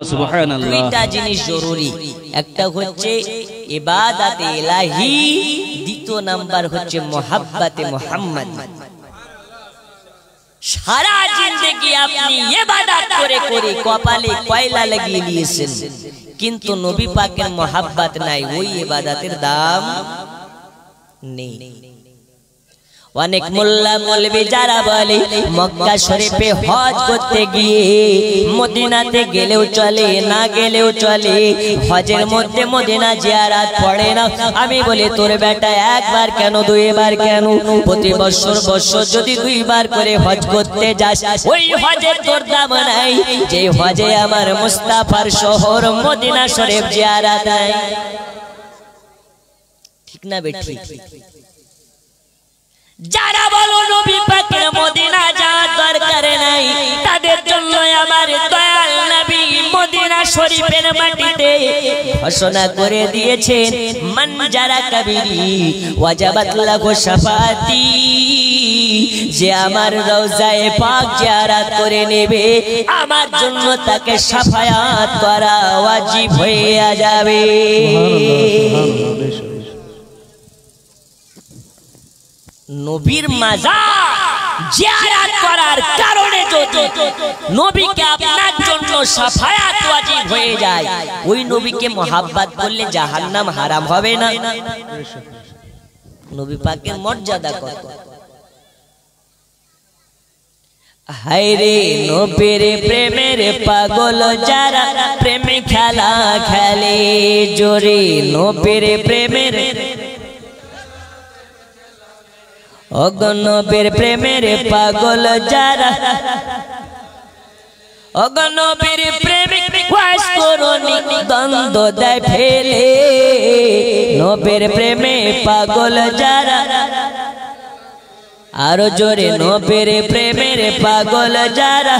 সুবহানাল্লাহ। দুইটা জিনিস জরুরি, একটা হচ্ছে ইবাদতে ইলাহি, দ্বিতীয় নাম্বার হচ্ছে মুহাব্বতে মুহাম্মদ। সারা জিন্দেগি আপনি ইবাদত করে করে কপালে কয়লা লাগিয়ে নিয়েছেন, কিন্তু নবী পাকের মুহাব্বত নাই, ওই ইবাদতের দাম নেই। অনেক মোল্লা মৌলবি যারা বলে মক্কা শরীফে হজ করতে গিয়ে মদিনাতে গেলেও চলে, না গেলেও চলে, হজের মধ্যে মদিনা জিয়ারত পড়ে না। আমি বলি তোর বেটা একবার কেন দুইবার কেন, প্রতি বছর যদি দুইবার করে হজ করতে যাস, ওই হজে তোর দাম নাই যে হজে আমার মুস্তাফার শহর মদিনা শরীফ জিয়ারত নাই। ঠিক না বেঠি? যারা বলো নবী পাকের মদিনা যাওয়ার দরকার নাই, তাদের জন্য আমার দয়াল নবী মদিনা শরীফের মাটিতে ঘোষণা করে দিয়েছেন, মান যারা কাবিরি ওয়াজাবাত লাহু শাফাতি, যে আমার রওজায়ে পাক জিয়ারত করে নেবে আমার জন্য তাকে শাফায়াত করা ওয়াজিব হয়ে যাবে। নবীর মাজার জিয়ারত করার কারণে যদি নবীকে আপনার জন্য শাফায়াত ওয়াজিব হয়ে যায়, ওই নবীকে মুহাব্বত করলে জাহান্নাম হারাম হবে না? নবী পাকের মর্যাদা কত! হায়রে নবীর প্রেমের পাগল যারা প্রেমে খেলা খেলে জোরে, নবীর প্রেমের অগণবের প্রেমের পাগল যারা, অগণবের প্রেমিক ওয়াজ করনি দ্বন্দ্ব দেয় ফেলে, নবীর প্রেমে পাগল যারা, আরো জোরে নবীর প্রেমের পাগল যারা,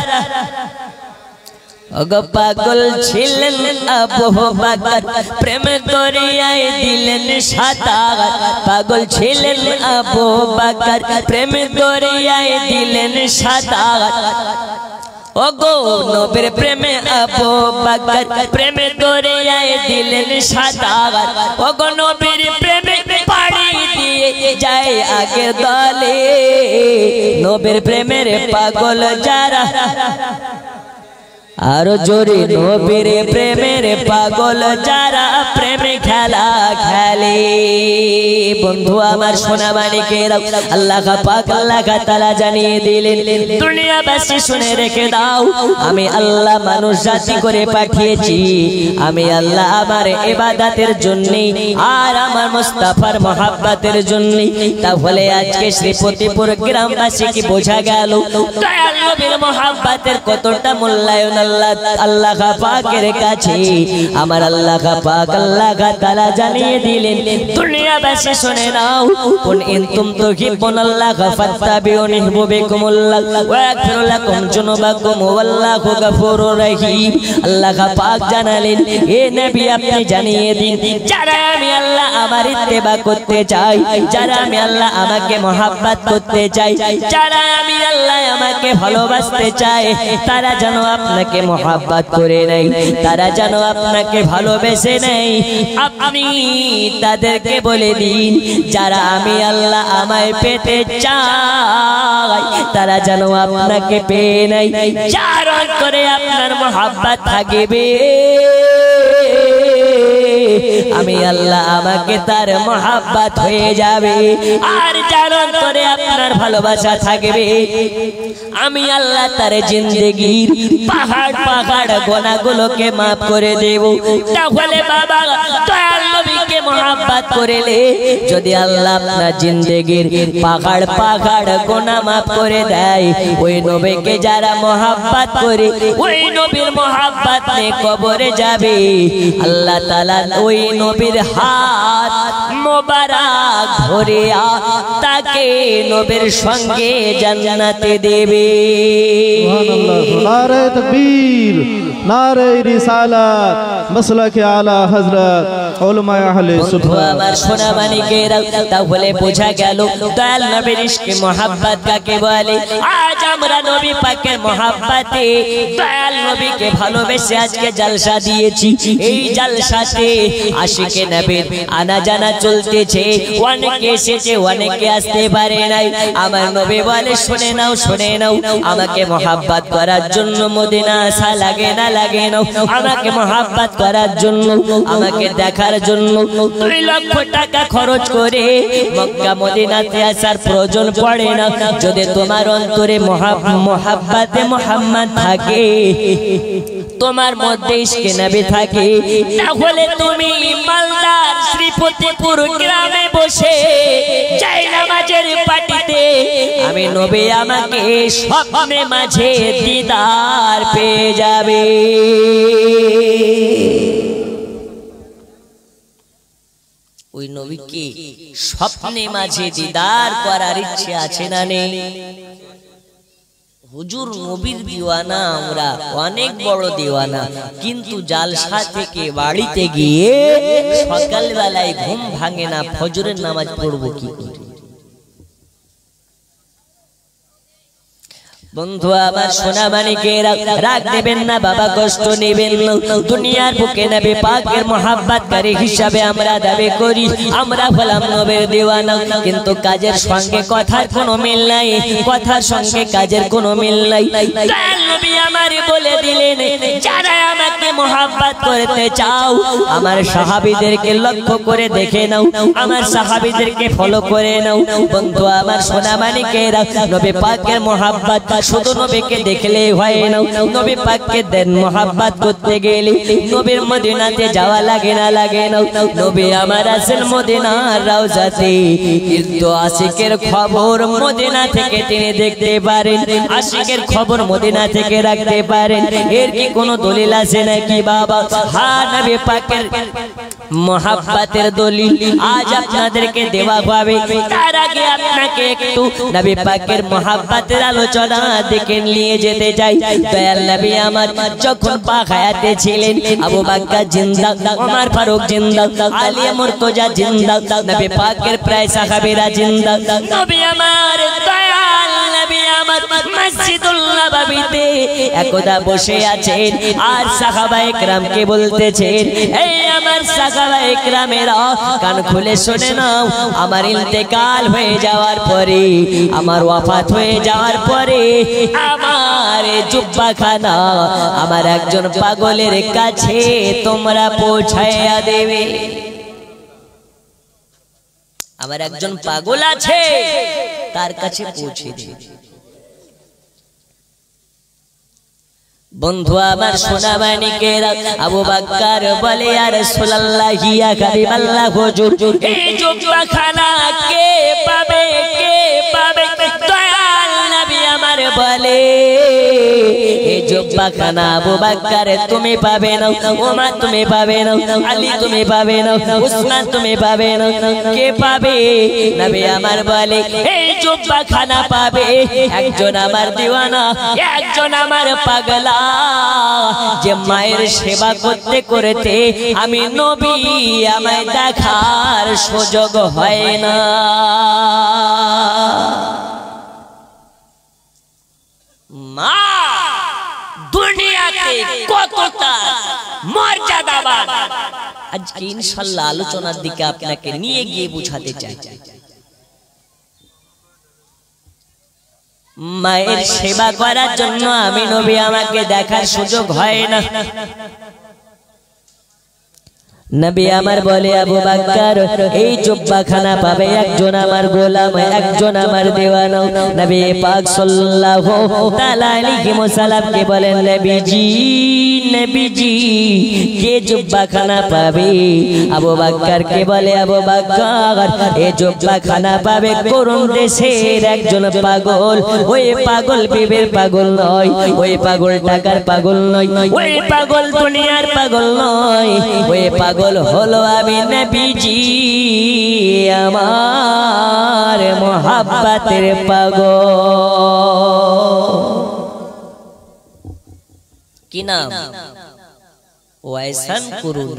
পাগল ছিলেন আবু বকর প্রেম দরিয়ায় দিলেন সাঁতার, পাগল ছিলেন আবু বকর প্রেম দরিয়ায় দিলেন সাঁতার। ওগো নবীর প্রেমে আবু বকর প্রেম দরিয়ায় দিলেন সাঁতার, ওগো নবীর প্রেমে পাড়ি দিয়ে যায় আগের দলে, নবীর প্রেমের পাগল যারা, আরো জোরে নবীর প্রেমের পাগল যারা প্রেমে খেলা খেলে। বন্ধু আমার সোনা মানিকেরা, আল্লাহ পাক আল্লাহ তাআলা জানিয়ে দিলেন, দুনিয়াবাসী শুনে রেখে দাও, আমি আল্লাহ মানুষ জাতি করে পাঠিয়েছি, আমি আল্লাহ আমার ইবাদতের জন্য আর আমার মুস্তাফার মুহাব্বতের জন্য। তাহলে আজকে শ্রীপতিপুর গ্রামবাসী কি বোঝা গেল দয়াল নবীর মুহাব্বতের কতটা মূল্যায়ন আল্লাহ পাকের কাছে? আমার আল্লাহ পাক আল্লাহ তাআলা জানিয়ে দিলেন, দুনিয়াবাসী শুনে নাও, কুন ইনতুম তুহিব্বুনাল্লাহ ফাত্তাবিউনি ইউহিব্বুকুমুল্লাহ ওয়া ইয়াগফির লাকুম যুনুবাকুম ওয়াল্লাহু গফুরুর রহিম। আল্লাহ পাক জানালেন, এ নবী আপনি জানিয়ে দিন, যারা আমি আল্লাহ আমার ইত্তেবা করতে চাই, যারা আমি আল্লাহ আমাকে মুহাব্বত করতে চাই, যারা আমি আল্লাহ আমাকে ভালোবাসতে চাই, তারা যেন আপনাকে মুহাব্বত করে নেই, তারা যেন আপনাকে ভালোবেসে নেই। আপনি তাদেরকে বলে দিন, যারা আমি আল্লাহ আমায় পেতে চাই, তারা যেন আপনাকে পেয়ে নেই, যার অন্তরে আপনার মুহাব্বত থাকবে, আমি আল্লাহ আমাকে তার মুহাব্বত হয়ে যাবে। আর যার অন্তরে আপনার ভালোবাসা থাকবে, আমি আল্লাহ তার জিন্দেগির পাহাড় পাহাড় গোনাগুলোকে মাফ করে দেব। তাহলে বাবা দয়াল নবীকে মুহাব্বত করলে যদি আল্লাহ আপনার জিন্দেগির পাহাড় পাহাড় গোনা মাফ করে দেয়, ওই নবীকে যারা মুহাব্বত করে ওই নবীর মুহাব্বত নিয়ে কবরে যাবে, আল্লাহ তাআলা ওই নবীর হাত মোবারক ধরে তাকে নবীর সঙ্গে জান্নাতে দেবে। সুবহানাল্লাহ। নারে তাকবীর, নারে রিসালাত, মাসলাকে আলা হযরত উলামায়ে আহলে সুন্নাহ। আমার সোনা মানিকেরা, তাহলে বোঝা গেল দয়াল নবীর ইশকে মোহাব্বত কাকে বলে। আজ আমরা নবী পাকের মোহাব্বতে দয়াল নবীকে ভালোবেসে আজকে জলসা দিয়েছি। এই জলসাতে আশিকে নবীর আনা জানা চলতেছে, অনেকে এসেছে অনেকে আসতে পারে নাই। আমার নবী বলে শুনে নাও শুনে নাও, আমাকে মোহাব্বত করার জন্য মদিনা আসা লাগে না লাগে না, আমাকে মোহাব্বত করার জন্য আমাকে দেখার জন্য 2 লক্ষ টাকা খরচ করে মক্কা মদিনাতে আসার প্রয়োজন পড়ে না। যদি তোমার অন্তরে মোহাব্বতে মুহাম্মদ থাকে, তোমার মধ্যে ইশকে নবী থাকে, তাহলে তুমি মালদার শ্রীপতিপুর গ্রামে বসে যাই নামাজের পাটিতে আমি নবী আমাকে স্বপ্নে মাঝে দিদার পেয়ে যাবে। ওই নবীকে স্বপ্নে মাঝে দিদার করার ইচ্ছে আছে না নেই? হুজুর নবীর দিওয়ানা, আমরা অনেক বড় দিওয়ানা, কিন্তু জালসা থেকে বাড়িতে গিয়ে সকালবেলায় ঘুম ভাঙে না, ফজরের নামাজ পড়বো কি করে? বন্ধু আমার সোনা মানিকেরা, রাগ দেবেন না বাবা, কষ্ট নেবেন না। দুনিয়ার বুকে নবী পাকের মোহাব্বতকারী হিসাবে আমরা দাবি করি, আমরা হলাম নবীর দিওয়ানা, কিন্তু কাজের সঙ্গে কথার কোনো মিল নাই, কথার সঙ্গে কাজের কোনো মিল নাই। দয়াল নবী আমারে বলে দিলেন, যারা আমাকে মোহাব্বত করতে চাও আমার সাহাবীদেরকে লক্ষ্য করে দেখে নাও, আমার সাহাবীদেরকে ফলো করে নাও। বন্ধু আমার সোনা মানিকেরা, নবী পাকের মোহাব্বত শুধু নবীকে দেখলে হয় না, নবী পাককে দেন মোহাব্বত করতে গেলে নবীর মদিনাতে যাওয়া লাগে না লাগে না। নবী আমার আছেন মদিনার রওজাতে, কিন্তু আশিকের খবর মদিনা থেকে তিনি দেখতে পারেন, আশিকের খবর মদিনা থেকে রাখতে পারেন। এর কি কোনো দলিল আছে নাকি বাবা? হ্যাঁ, নবী পাকের মোহাব্বতের দলিল আজ আপনাদেরকে দেওয়া হবে। তার আগে আপনাকে একটু নবী পাকের মোহাব্বতের আলোচনা দেখে নিয়ে যেতে চাই। দয়াল নবী আমার যখন পাক হায়াতে ছিলেন, আবু বকর জিন্দা, ওমর ফারুক জিন্দা, আলী মুর্তজা জিন্দা, নবী পাকের প্রায় সাহাবীরা জিন্দা। নবী আমার দয়াল নবী আমার মসজিদুল নববীতে একদা বসে আছেন আর সাহাবায়ে কেরামকে বলতেছেন, এই আমার সাহাবায়ে কেরামেরা কান খুলে শুনে নাও, আমার ইন্তেকাল হয়ে যাওয়ার পরে, আমার ওয়াফাত হয়ে যাওয়ার পরে আমার জুব্বাখানা আমার একজন পাগলের কাছে তোমরা পৌঁছায়া দেবে। আমার একজন পাগল আছে, তার কাছে পৌঁছে দেবে। বন্ধু আমার সোনা মানিকেরা, আবু বকর বলে, ইয়া রাসূলুল্লাহ ইয়া হাবিবাল্লাহ হুজুর, এই জুব্বাখানা কে পাবে কে পাবে? দয়াল নবী আমার বলে, এই জুব্বাখানা আবু বকর তুমি পাবে না, ওমর তুমি পাবে না, আলী তুমি পাবে না, উসমান তুমি পাবে না, কে পাবে? নবী আমার বলে, এই জুব্বাখানা পাবে একজন আমার দিওয়ানা, একজন আমার পাগলা, যে মায়ের সেবা করতে করতে আমি নবী আমায় দেখার সুযোগ হয় না। মা দুনিয়াতে কতটা মর্যাদাবান, আজকে ইনশাআল্লাহ আলোচনার দিকে আপনাকে নিয়ে গিয়ে বুঝাতে চাই। মায়ের সেবা করার জন্য আমি নবী আমাকে দেখার সুযোগ হয় না। নবী আমার বলে, আবু বকর এই জুব্বাখানা পাবে একজন আমার গোলাম, একজন আমার দেওয়ানা। নবী পাক সাল্লাল্লাহু তাআলা আলাইহি ওয়াসাল্লাম কে বলেন, নবীজি নবীজি কে জুব্বাখানা পাবে? আবু বকর কে বলে, আবু বকর এই জুব্বাখানা পাবে করুণ দেশের একজন পাগল। ওই পাগল বিবের পাগল নয়, ওই পাগল টাকার পাগল নয়, ওই পাগল দুনিয়ার পাগল নয়, ওই পাগল হলো আমি নবীজি আমার মোহাব্বতের পাগল। কি নাম? ওয়াইসান কুরুন।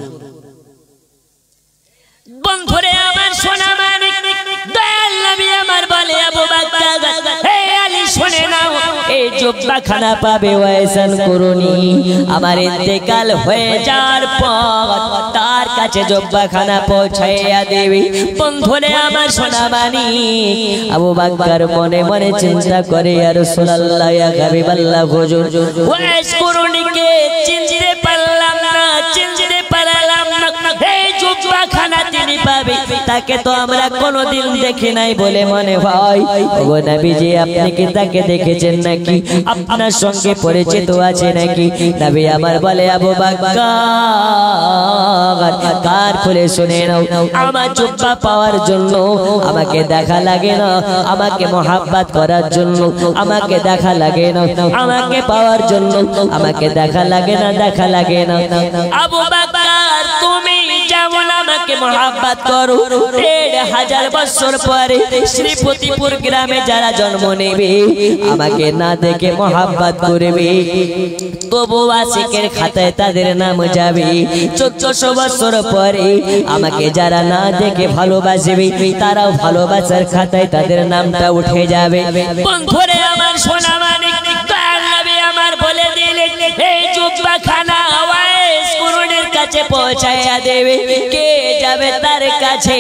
বন্ধুরে আমার সোনা মানিক দয়াল নবী আমার বলে আবু বকর হে আলী শুনে নাও এই জুব্বাখানা পাবে ওয়াইসান কুরুনি আমার ইন্তেকাল হয়ে যাওয়ার পর তার কাছে জুব্বাখানা পৌঁছাইয়া দেবে বন্ধুরে আমার সোনা মানিক আবু বকর মনে মনে চিন্তা করে ইয়া রাসূলুল্লাহ ইয়া হাবিবাল্লাহ হুজুর ওয়াইস কুরুনিকে চিনতে পারলাম না এই জুব্বাখানা তিনি পাবে তাকে তো আমরা কোনোদিন দেখি নাই বলে মনে হয় ও নবীজি আপনি কি তাকে দেখেছেন নাকি আপনার সঙ্গে পরিচিত আছে নাকি নবী আমার বলে আবু বকর কার খুলে শুনে নাও আমার জুব্বা পাওয়ার জন্য আমাকে দেখা লাগে না আমাকে মোহাব্বত করার জন্য আমাকে দেখা লাগে না আমাকে পাওয়ার জন্য আমাকে দেখা লাগে না আবু বকর তুমি যেমন আমাকে মোহাব্বত করো ১,৫০০ বছর পরে শ্রীপতিপুর গ্রামে যারা জন্ম নেবে আমাকে না দেখে মোহাব্বত করবে তবু আশিকের খাতায় তাদের নাম যাবে ১৪০০ বছর পরে আমাকে যারা না দেখে ভালোবাসবে তারাও ভালোবাসার খাতায় তাদের নামটা উঠে যাবে বন্ধুরে আমার সোনা মানিক দয়াল নবী আমার বলে দিলেন এই জুব্বাখানা ওয়াইস কুরুনির কাছে পৌঁছাইয়া দেবে কে যাবে তার কাছে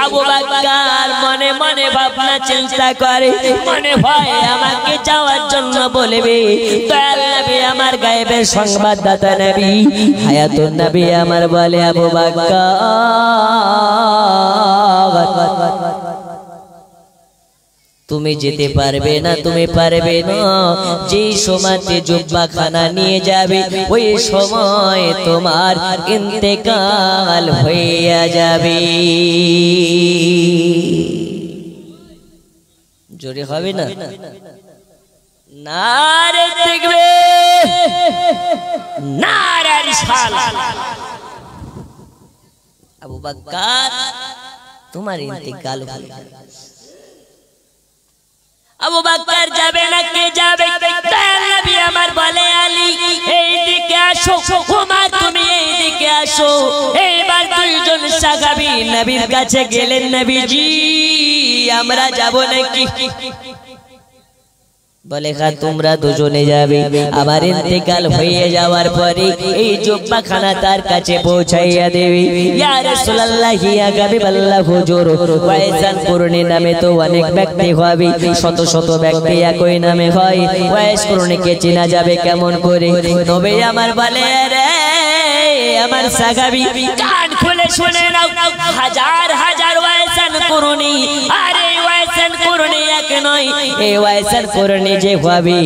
আবু বকর মনে মনে ভাবনা চিন্তা করে মনে হয় আমাকে যাওয়ার জন্য বলবে দয়াল নবী আমার গায়েবের সংবাদদাতা নবী হায়াতুন নবী আমার বলে আবু বকর তুমি যেতে পারবে না তুমি পারবে না যে সময়তে জুব্বাখানা নিয়ে যাবে ওই সময় তোমার ইন্তেকাল হয়ে যাবে জোরে হবে না নারে তাকবীর নারে রিসালাত আবু বকর তোমার ইন্তেকাল হয়ে যাবে আবু বকর যাবে না কে যাবে দয়াল নবী আমার বলে আলী এইদিকে আসো ওমর তুমি এইদিকে আসো এইবার দুইজন সাহাবী নবীর কাছে গেলেন নবীজি আমরা যাব নাকি বলে হ্যাঁ তোমরা দুজনে যাবে আমার ইন্তেকাল হয়ে যাওয়ার পরে এই জুব্বাখানা তার কাছে পৌঁছাইয়া দেবে ইয়া রাসূলুল্লাহ ইয়া হাবিবাল্লাহ হুজুর ওয়াইসান কুরুনি নামে তো অনেক ব্যক্তি হবে শত শত ব্যক্তি একই নামে হয় ওয়াইস কুরুনিকে চেনা যাবে কেমন করে নবী আমার বলে রে আমার সাহাবী কান খুলে শুনে নাও হাজার হাজার ওয়াইসান কুরুনি আরে ওয়াইসান কুরুনি এক নয় এই ওয়াইসান কুরুনি যে হবে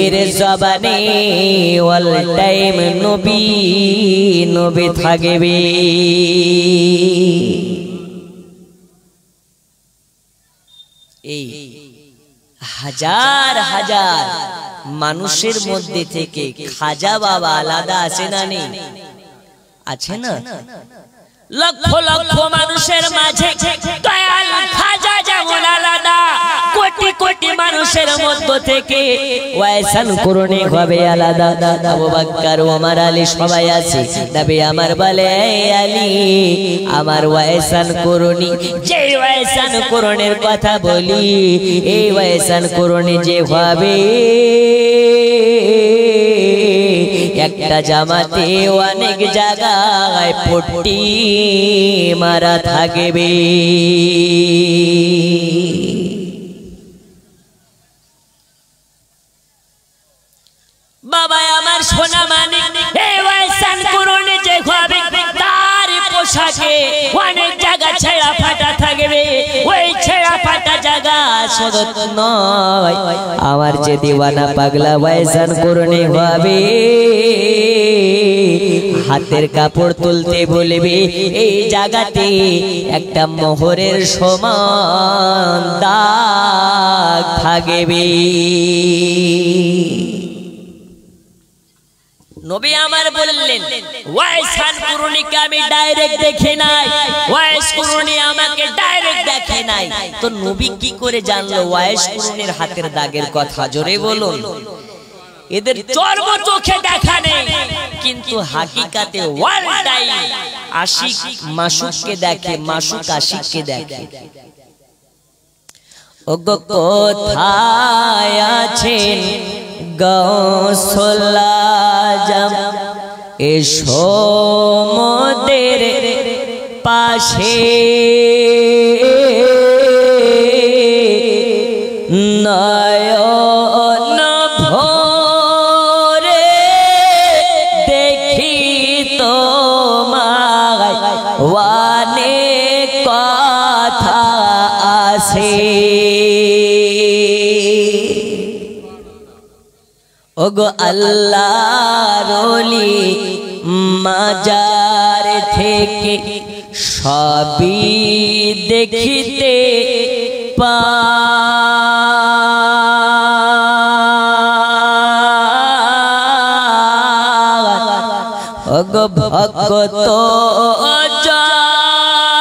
এর জবানে অল টাইম নবী নবী থাকবে এই হাজার হাজার মানুষের মধ্যে থেকে খাজা বাবা আলাদা আছে না নেই আছে না লক্ষ লক্ষ মানুষের মাঝে দয়াল খাজা যেমন আলাদা কোটি কোটি মানুষের মধ্য থেকে ওয়াইসান কুরুনি হবে আলাদা আবু বকর ওমর আলী সবাই আছে নবী আমার বলে আলী আমার ওয়াইসান কুরুনি যে ওয়াইসান কুরুনির কথা বলি এই ওয়াইসান কুরুনি যে হবে একটা জামাতে অনেক জায়গায় পট্টি মারা থাকবে বাবা আমার সোনা মানিক এই ওয়াইসান কুরুনি যে হবে তার পোশাকে অনেক জায়গা ছেঁড়া ফাটা থাকবে ওই ছেঁড়া ফাটা জায়গা সদত নয় আমার যে দিওয়ানা পাগলা ওয়াইসান কুরুনি হবে হাতের কাপড় তুলতে বলবে এই জায়গাতে একটা মোহরের সমান দাগ থাকবে নবী আমার বললেন ওয়াইসান কুরুনিকে আমি ডাইরেক্ট দেখে নাই ওয়াইস কুরুনি আমাকে ডাইরেক্ট দেখে নাই তো নবী কি করে জানলো ওয়াইস কুরুনির হাতের দাগের কথা জোরে বলুন এদের চর্ম চোখে দেখা নেই কিন্তু হাকিকাতে ওয়াল টাইম আশিক মাশুককে দেখে, মাশুক আশিককে দেখে। ওগো কোথায় আছেন গাউসুল আজম, এসো মোদের পাশে, নয়ন ভরে দেখি তোমায়, অনেক কথা আছে। ওগো আল্লাহর ওলি মাজার থেকে সবই দেখিতে ওগো ভক্ত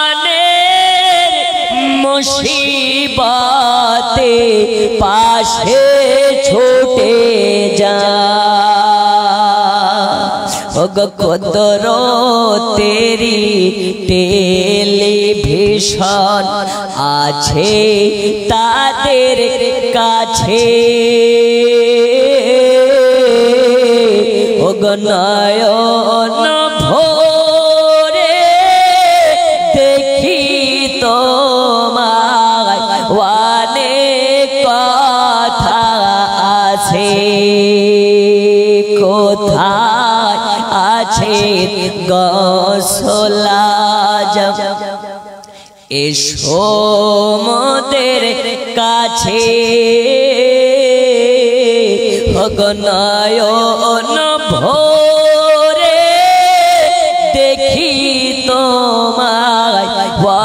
জানের মুসিবতে পাশে ছুটে যা, ওগো কুদরতেরি টেলিভিশন আছে তাদের কাছে, ওগো নয়ন ভরে দেখি তোমায়, অনেক কথা আছে। কোথায় আছে গাউসুল আজম, এসো মোদের কাছে, ওগো নয়ন ভরে দেখি তোমায়,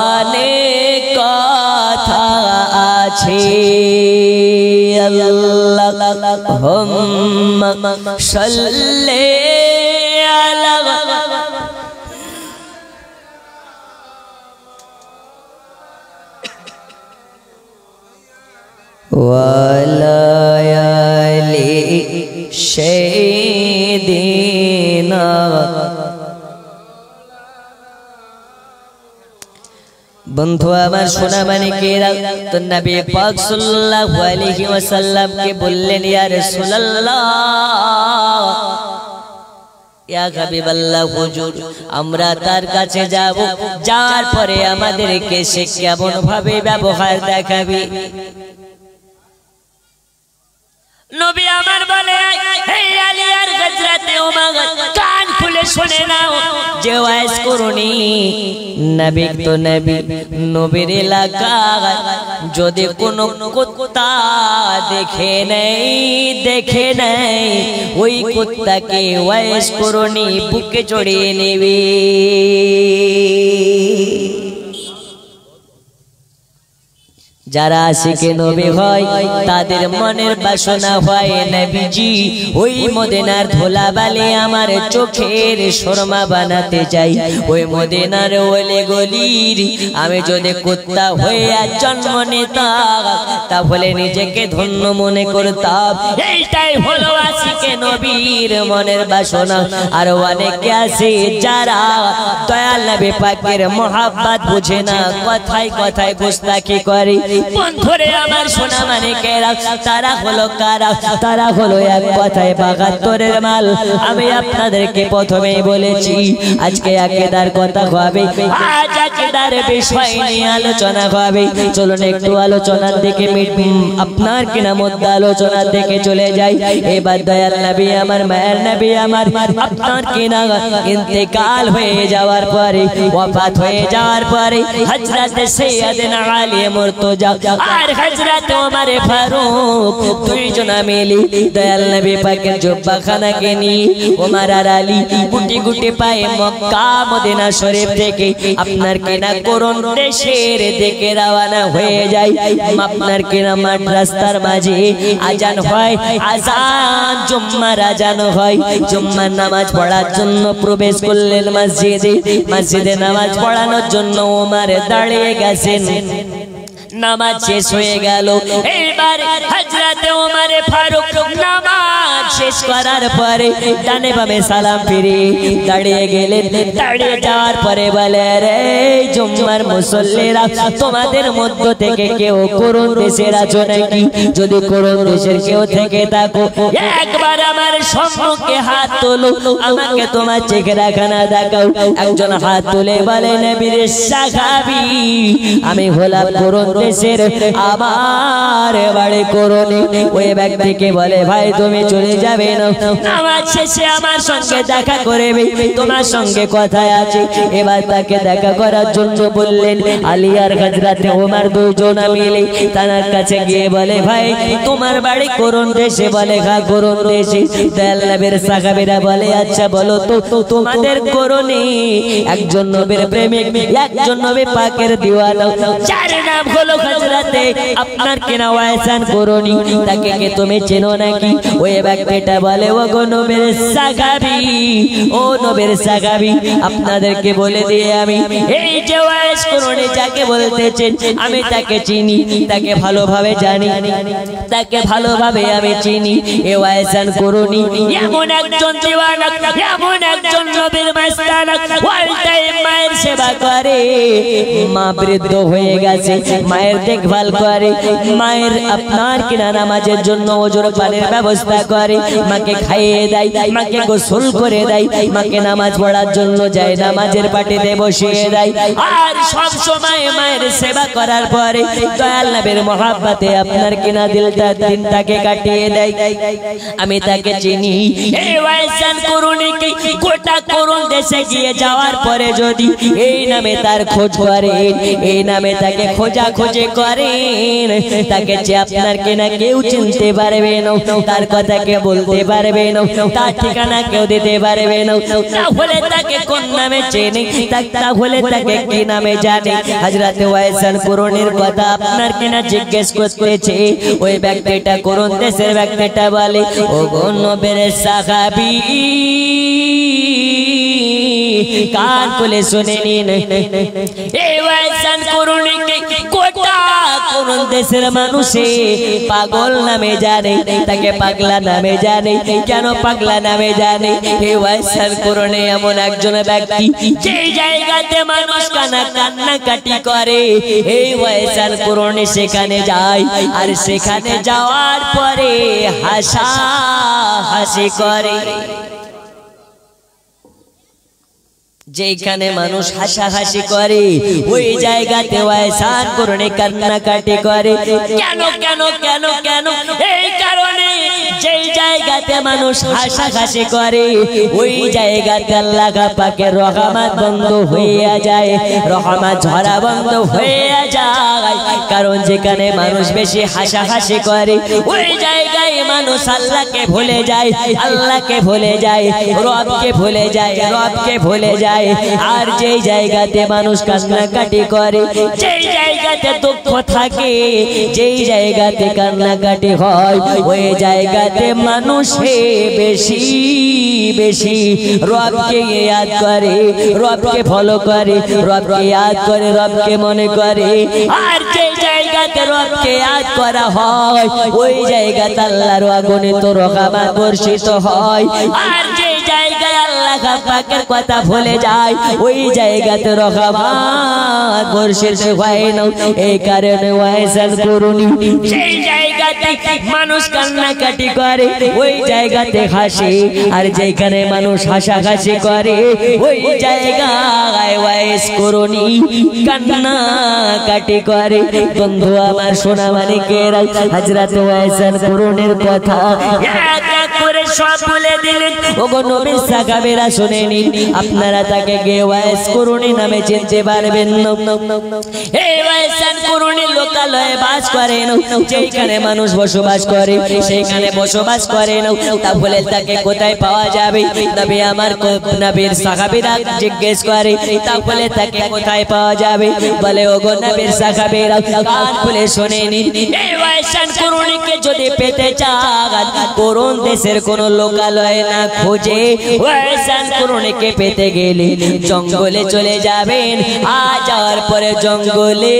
অনেক কথা আছে। আল্লাহুম্মা সাল্লি আলা ওয়ালা আলি সাইয়্যিদিনা। বন্ধু আমার সোনা মানিকেরা, তো নবী পাক সাল্লাল্লাহু আলাইহি ওয়াসাল্লাম কে বললেন, ইয়া রাসূলুল্লাহ, ইয়া হাবিবাল্লাহ, হুজুর আমরা তার কাছে যাব, যাওয়ার পরে আমাদেরকে সে কেমন ভাবে ব্যবহার দেখাবে। নবী আমার বলে, হে আলী আর হযরতে উমর, কান খুলে শুনে নাও, যে ওয়াজ করুনি নবী তো নবী, নবীর এলাকায় যদি কোনো কুত্তা দেখে নেই ওই কুত্তাকে ওয়াজ করুনি বুকে জড়িয়ে নেবে। যারা আশিকে নবী হয় তাদের মনের বাসনা হয়, নবীজি ওই মদিনার ধুলাবালি আমার চোখের সুরমা বানাতে চাই, ওই মদিনার ওলে গলির আমি যদি কুত্তা হয়ে জন্ম নিতাম তাহলে নিজেকে ধন্য মনে করতাম। এইটাই হলো আশিকে নবীর মনের বাসনা। আর অনেকে আছে যারা দয়াল নবী পাকের মহব্বত বুঝে না, কথায় কথায় গোস্তাখি করে। বন্ধুরে আমার সোনা মানিকেরা, তারা হলো কারা? তারা হলো এক কথায় ৭২-এর মাল। আমি আপনাদেরকে প্রথমেই বলেছি আজকে আকীদার কথা হবে, আজ আকীদার বিষয় নিয়ে আলোচনা হবে। চলুন একটু আলোচনার দিকে, আপনার কিনা মধ্যে আলোচনার দিকে চলে যাই। এবার দয়াল নবী আমার, মায়ের নবী আমার, আপনার কিনা ইন্তেকাল হয়ে যাওয়ার পরে, ওয়াফাত হয়ে যাওয়ার পরে হযরত সাইয়্যিদনা আলী মুর্তজা আর হযরত ওমর ফারুক দুইজনা মিলে দয়াল নবী পাকের জুব্বাখানাকে নিয়ে ওমর আর আলী গুটি গুটি পায়ে মক্কা মদিনা শরীফ থেকে আপনার কিনা করুণ দেশের দিকে রওনা হয়ে যায়। আপনার কিনা মাঠ রাস্তার মাঝে আজান হয়, আজান জুম্মার আজান হয়। জুম্মার নামাজ পড়ার জন্য প্রবেশ করলেন মসজিদে। মসজিদে নামাজ পড়ানোর জন্য ওমর দাঁড়িয়ে গেছেন। নামাজ শেষ হয়ে গেল, এই এবার হযরতে ওমর ফারুক নামাজ শেষ করার পরে ডানে বামে সালাম ফিরে দাঁড়িয়ে গেলেন। দাঁড়িয়ে যাওয়ার পরে বলে, রে জুম্মার মুসল্লিরা, তোমাদের মধ্য থেকে কেউ কোরআন দেশের আছো নাকি? যদি কোরআন দেশের কেউ থেকে থাকো একবার আমার সম্মুখে হাত তোলো, আমাকে তোমার চেহারাখানা দেখাও। একজন হাত তুলে বলে, নবীর সাহাবী, আমি হলাম কোরআন দেশের, আমার বাড়ি কোরআনে। ওই ব্যক্তিকে বলে, ভাই তুমি চলে যাবে না, নামাজ শেষে আমার সঙ্গে দেখা করবে, তোমার সঙ্গে কথা আছে। এবার তাকে দেখা করার জন্য বললেন। আলী আর হযরতে ওমর দুইজন মিলে তার কাছে গিয়ে বলে, ভাই তোমার বাড়ি কোরআন দেশে? বলে, হ্যাঁ কোরআন দেশে। দয়াল নবীর সাহাবীরা বলে, আচ্ছা বলো তো তোমাদের কোরআনে একজন নবীর প্রেমিক, একজন নবী পাকের দিওয়ানা, যার নাম হলো হযরতে আপনার কিনা ওয়াইসান কোরআনি, তাকে কি তুমি চেনো নাকি? ওই ব্যক্তিটা বলে, ও গো নবীর সাহাবী, ও নবীর সাহাবী, আপনাদেরকে বলে দিয়ে আমি এই যে ওয়াইস কোরআনি যাকে বলতেছেন আমি তাকে চিনি, তাকে ভালোভাবে জানি, তাকে ভালোভাবে আমি চিনি। এ ওয়াইসান কোরআনি এমন একজন দিওয়ানা, এমন একজন নবীর মাস্তানা, অল টাইম মায়ের সেবা করে। মা বৃদ্ধ হয়ে গেছে, মায়ের দেখভাল করে, মায়ের আপনার কিনা নামাজের জন্য ওজোর পানির ব্যবস্থা করে, মাকে খাইয়ে দেয়, মাকে গোসল করে দেয়, মাকে নামাজ পড়ার জন্য যায় নামাজের পাটিতে বসিয়ে দেয়। আর সব সময় মায়ের সেবা করার পরে দয়াল নবীর মহব্বতে আপনার কিনা দিনটাকে কাটিয়ে দেয়। আমি তাকে চিনি। এই ওয়াইসান কোরআনিকে গোটা কোরআন দেশে গিয়ে যাওয়ার পরে যদি এই নামে তার খোঁজ করেন, এই নামে তাকে খোঁজাখুঁজি করেন, তাকে যে আপনার কিনা কেউ চিনতে পারবে না, তার কথা কেউ বলতে পারবে না, তার ঠিকানা কেউ দিতে পারবে না। তাহলে তাকে কোন নামে চেনে, তাহলে তাকে কি নামে জানে? হযরতে ওয়াইসান কোরআনের কথা আপনার কিনা জিজ্ঞেস করতেছে। ওই ব্যক্তিটা কোরআন দেশের ব্যক্তিটা বলে, ও গো নবীর সাহাবী, কান খুলে শুনে নিন, এই ওয়াইসান কোরআনিকে গোটা কোরআন দেশের মানুষে পাগল নামে জানে, তাকে পাগলা নামে জানে। কেন পাগলা নামে জানে? এই ওয়াইসান কোরআনে এমন একজন ব্যক্তি যে জায়গাতে মানুষ কান্নাকাটি করে, এই ওয়াইসান কোরআনে সেখানে যায়, আর সেখানে যাওয়ার পরে হাসাহাসি করে। যেখানে মানুষ হাসাহাসি করে ওই জায়গাতে ওয়াইসান কোরআনে কান্নাকাটি করে। কেন কেন কেন কেন? এই কারণে যেই জায়গাতে মানুষ হাসাহাসি করে ওই জায়গাতে আল্লাহ পাকের রহমত বন্ধ হয়ে যায়, রহমত ঝরা বন্ধ হয়ে যায়। কারণ যেখানে মানুষ বেশি হাসাহাসি করে ওই জায়গায় মানুষ আল্লাহকে ভুলে যায়, আল্লাহকে ভুলে যায়, রবকে ভুলে যায়, রবকে ভুলে যায়। আর যেই জায়গাতে মানুষ কান্নাকাটি করে, যেই জায়গাতে দুঃখ থাকে, যেই জায়গাতে কান্নাকাটি হয় ওই জায়গাতে মানুষে বেশি বেশি রবকে ইয়াদ করে, রবকে ফলো করে, রবকে ইয়াদ করে, রবকে মনে করে। আর যেই জায়গাতে রবকে ইয়াদ করা হয় ওই জায়গাতে আল্লাহর অগণিত রহমত বর্ষিত হয়। আর যেই জায়গায় আল্লাহ পাকের কথা ভুলে যায় ওই জায়গাতে রহমত বর্ষিত হয় না। এই কারণে ওয়াইসান কোরআনি সেই জায়গাতে মানুষ কান্নাকাটি করে ওই জায়গাতে হাসে, আর যেখানে মানুষ হাসাহাসি করে ওই জায়গায় ওয়াইস কোরআনি কান্নাকাটি করে। বন্ধু আমার সোনা মানিকেরা, হযরত ওয়াইসান কোরআনের কথা এক এক করে সব বলে দিলেন। ওগো নবীর সাহাবীরা শুনে নিন, আপনারা তাকে ওয়াইস কোরআনি নামে চিনতে পারবেন না। এই ওয়াইসান কোরআনি লোকালয়ে বাস করেন, যেখানে মানুষ বসবাস করে সেখানে বসবাস করেন। তাহলে তাকে কোথায় পাওয়া যাবে? নবী আমার নবীর সাহাবীরা জিজ্ঞেস করে, তাহলে তাকে কোথায় পাওয়া যাবে? বলে, ওগো নবীর সাহাবীরা কান খুলে শুনে নিন, এই ওয়াইসান কোরআনিকে যদি পেতে চান কোরআন দেশের কোন লোকালয়ে না খুঁজে ওয়াইসান কোরআনিকে পেতে গেলে জঙ্গলে চলে যাবেন। যাওয়ার পরে জঙ্গলে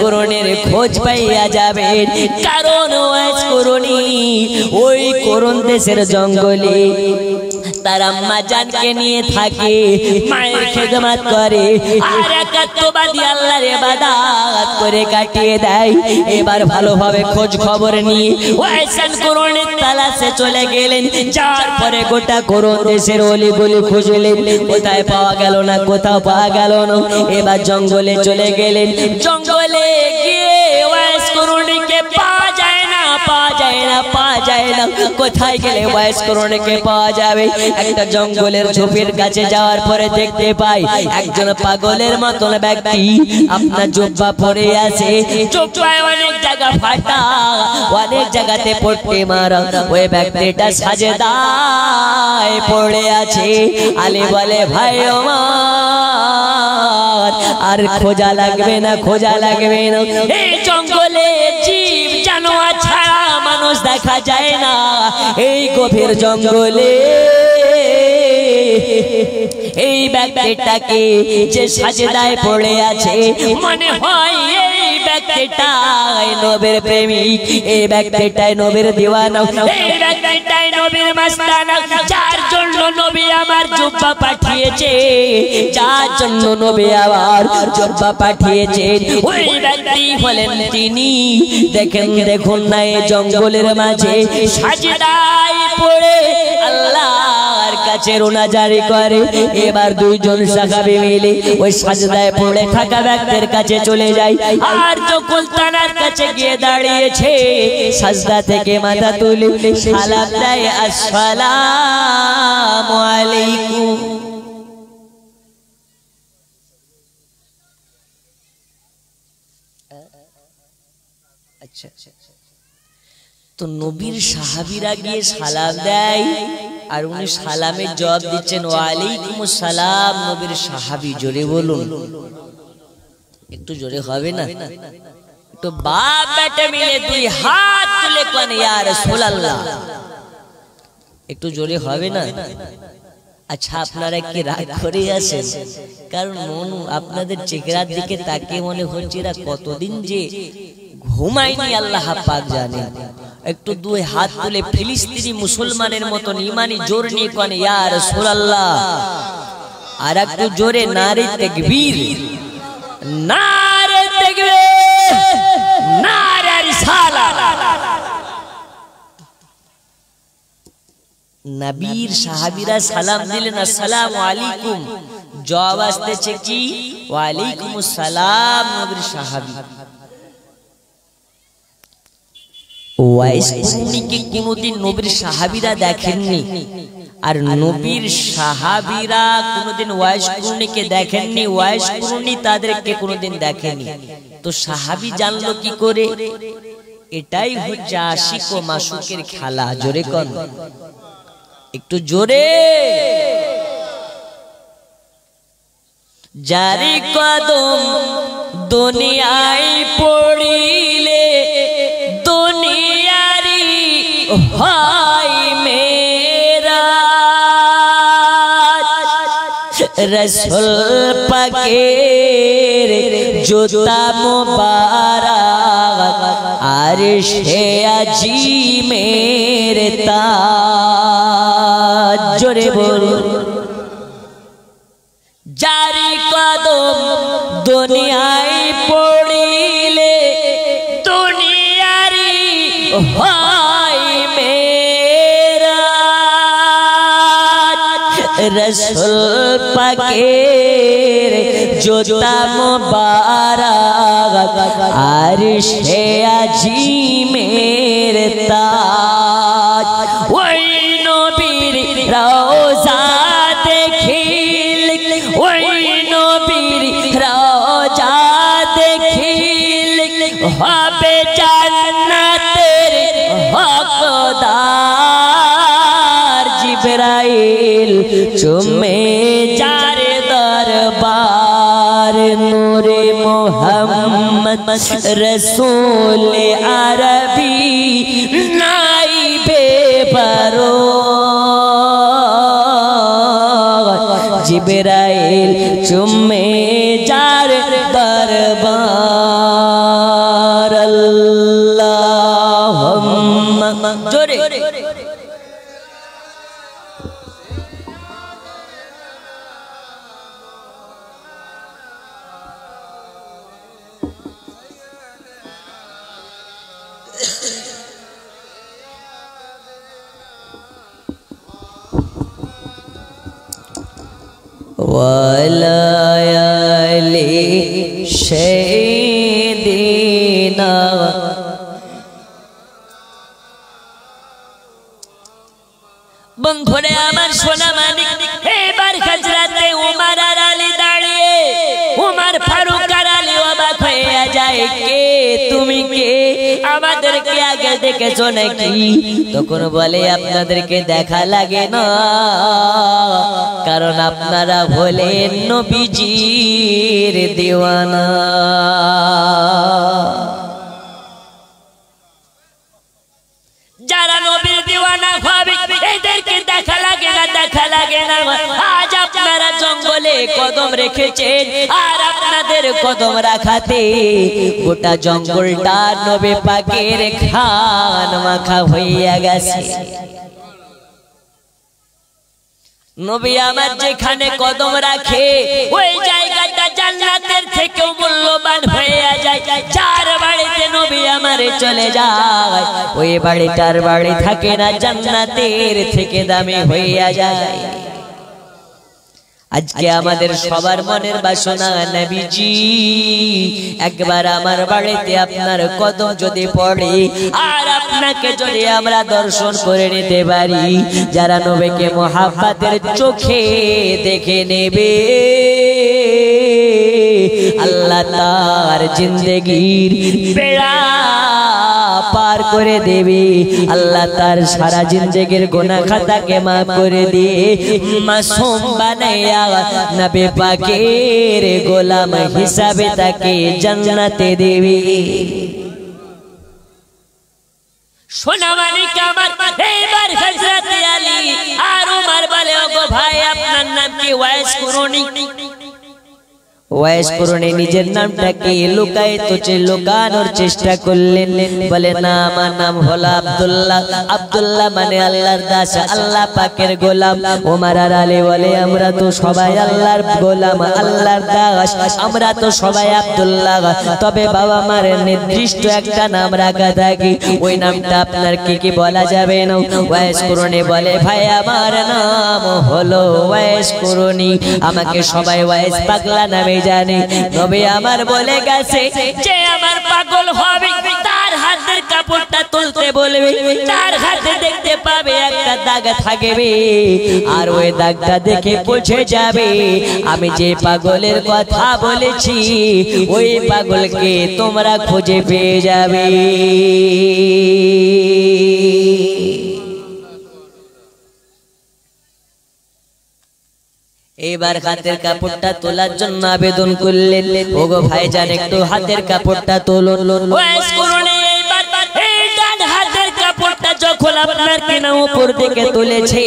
করণের খোঁজ পাইয়া যাবেন, কারণ ওয়াইস করণী ওই করণ দেশের জঙ্গলে তার আম্মা জানকে নিয়ে থাকে, মায়ের খেদমত করে আর একাত্মবাদী আল্লাহর ইবাদত করে কাটিয়ে দেয়। এবার ভালোভাবে খোঁজ খবর নিয়ে ওয়াইসান করণের তালাশে চলে গেলেন। যার পরে গোটা করণ দেশের অলি গলি খুঁজলেন, কোথায় পাওয়া গেল না, কোথাও পাওয়া গেল না। এবার জঙ্গলে চলে গেলেন, জঙ্গলে গিয়ে ওয়াইস করণীকে পাওয়া যায় না, পাওয়া যায় না, পাওয়া যায় না। কোথায় গেলে ওয়াইস করণীকে পাওয়া যাবে? একটা জঙ্গলের ঝোপের কাছে যাওয়ার পরে দেখতে পাই একজন পাগলের মতন ব্যক্তি আপনার জুব্বা পরে আছে, জুব্বায় অনেক জায়গা ফাটা, অনেক জায়গাতে পট্টি মারা। ওই ব্যক্তিটা সাজদায় পড়ে আছে। আলী বলে, ভাই আমার আর খোঁজা লাগবে না, খোঁজা লাগবে না। এই জঙ্গলে জীব জানোয়ার ছাড়া মানুষ দেখা যায় না। এই গভীর জঙ্গলে এই ব্যক্তিটাকে যে সাজদায় পড়ে আছে, মনে হয় এই ব্যক্তিটাই নবীর প্রেমিক, এই ব্যক্তিটাই নবীর দিওয়ানা, এই ব্যক্তিটাই নবীর মাস্তানা, যার জন্য নবী আমার জুব্বা পাঠিয়েছে, যার জন্য নবী আমার জুব্বা পাঠিয়েছেন, ওই ব্যক্তি হলেন তিনি। দেখেন, দেখুন না এই জঙ্গলের মাঝে সাজদায় পড়ে আল্লাহর কাছে রোনা জারি করে। এবার দুইজন সাহাবী মিলে ওই সাজদায় পড়ে থাকা ব্যক্তির কাছে চলে যায়, আর যখন তার কাছে গিয়ে দাঁড়িয়েছে, সাজদা থেকে মাথা তুলে সালাম দেয়, আসসালামু আলাইকুম। আচ্ছা, তো নবীর সাহাবীরা গিয়ে সালাম দেয়, আর উনি সালামের জবাব দিচ্ছেন, ওয়ালাইকুম আসসালাম। নবীর সাহাবী, জোরে বলুন, একটু জোরে হবে না? একটু বাপ বেটা মিলে দুই হাত তুলে কোন ইয়া রাসূলুল্লাহ, একটু জোরে হবে না? আচ্ছা, আপনারা কি রাগ করে আছেন? কারণ মন আপনাদের চেহারার দিকে তাকিয়ে মনে হচ্ছে এরা কতদিন যে ঘুমায়নি আল্লাহ পাক জানেন। একটু দুই হাত তুলে ফিলিস্তিনি মুসলমানের মতন ইমানি জোর নিয়ে কোন ইয়া রাসূলুল্লাহ, আর একটু জোরে নারে তাকবীর, নারে তাকবীর, নারে রিসালাত। নবীর সাহাবীরা সালাম দিলেন, আসসালামু আলাইকুম। জবাব আসতেছে কি? ওয়ালাইকুম আসসালাম। নবীর সাহাবী ওয়াইস কুরনিকে কোনদিন নবীর সাহাবীরা দেখেননি, আর নবীর সাহাবীরা কোনদিন ওয়াইস কুরনিকে দেখেননি, ওয়াইস কুরনি তাদেরকে কোনদিন দেখেনি। তো সাহাবী জানলো কি করে? এটাই হচ্ছে আশিক ও মাসুকের খেলা। জোরে কোন, একটু জোরে। জারি কদম দুনিয়ায় পড়িলে দুনিয়ারি হয় মেরা, রাসূল পাকের জুতা মুবারক আরশে আজিমের তাজ। জোরে বলুন, জারি কদম দুনিয়ায় পড়িলে দুনিয়ারি হয় মেরা, রাসূল পাকের জুতা মুবারক আরশে আজিমের তাজ। ওই নবীর রওজা দেখিল, ওই নবীর রওজা দেখিল, হবে জান্নাতের হকদার। জিবরাইল চুমে যার দরবার, নূরে মুহাম্মদ রসূল আরবি নাই বেপরো। জিবরাইল চুমে যার দরবার, ওয়ালায়ালি শাইদিনা বন্ধুরে আমার সোনা মানিক এবার হাজরাতে উমর আর আলী দাঁড়িয়ে উমর ফারুক আর আলী অবাক হয়ে যায়, কে তুমি কে, আমাদেরকে আগে দেখেছো নাকি? তখন বলে আপনাদেরকে দেখা লাগে না, কারণ আপনারা হলেন নবীজির দিওয়ানা। যারা নবীর দিওয়ানা হবে এদেরকে দেখা লাগে না, দেখা লাগে না। আজ আপনারা জঙ্গলে কদম রেখেছেন আর আপনাদের কদম রাখাতে গোটা জঙ্গলটা নবী পাকের খান মাখা হইয়া গেছে। নবী আমার যেখানে কদম রাখে ওই জায়গাটা জান্নাতের থেকেও মূল্যবান হয়ে যায়। যার বাড়িতে নবী আমার চলে যায় ওই বাড়িটার বাড়ি থাকে না, জান্নাতের থেকে দামি হইয়া যায়। আজকে আমাদের সবার মনের বাসনা নবীজি একবার আমার বাড়িতে আপনার কদম যদি পড়ে আর আপনাকে যদি আমরা দর্শন করে নিতে পারি, যারা নবীকে মোহাব্বতের চোখে দেখে নেবে আল্লাহ তার জিন্দেগির বেড়া পার করে দেবে। আল্লাহ তার সারা জিন্দেগির গুনাহ খাতাকে মাফ করে দিয়ে মাসুম বানায়া নবী পাকের গোলাম হিসাবে তাকে জান্নাতে দেবে। সোনা মানিক আমার এবার হযরত আলী আর উমর বলে, ওগো ভাই আপনার নাম কি? ওয়াইস কুরুনি। ওয়াইস কুরুনি নিজের নামটাকে লুকানোর চেষ্টা করলেন। বলে না, আমার নাম হলো আব্দুল্লাহ। আব্দুল্লাহ মানে আল্লাহর দাস, আল্লাহ পাকের গোলাম। ওমর আর আলী বলে, আমরা তো সবাই আল্লাহর গোলাম, আল্লাহর দাস, আমরা তো সবাই আব্দুল্লাহ। তবে বাবা মার নির্দিষ্ট একটা নাম রাখা থাকে, ওই নামটা আপনার কি বলা যাবে না? ওয়াইস কুরুনি বলে, ভাই আমার নাম হলো ওয়াইস কুরুনি, আমাকে সবাই ওয়াইস পাগলা নামে জানে। নবী আমার বলে গেছে যে আমার পাগল হবে তার হাতের কাপড়টা তুলতে বলবে, তার হাতে দেখতে পাবে একটা দাগ থাকবে, আর ওই দাগটা দেখে বুঝে যাবে আমি যে পাগলের কথা বলেছি ওই পাগলকে তোমরা খুঁজে পেয়ে যাবে। এবার হাতের কাপড়টা তোলার জন্য আবেদন করলেন, ওগো ভাইজান একটু হাতের কাপড়টা তোলুন। ওয়াইস কুরুনি এইবার এই ডান হাতের কাপড়টা যখন আপনার কিনা উপর দিকে তুলেছে,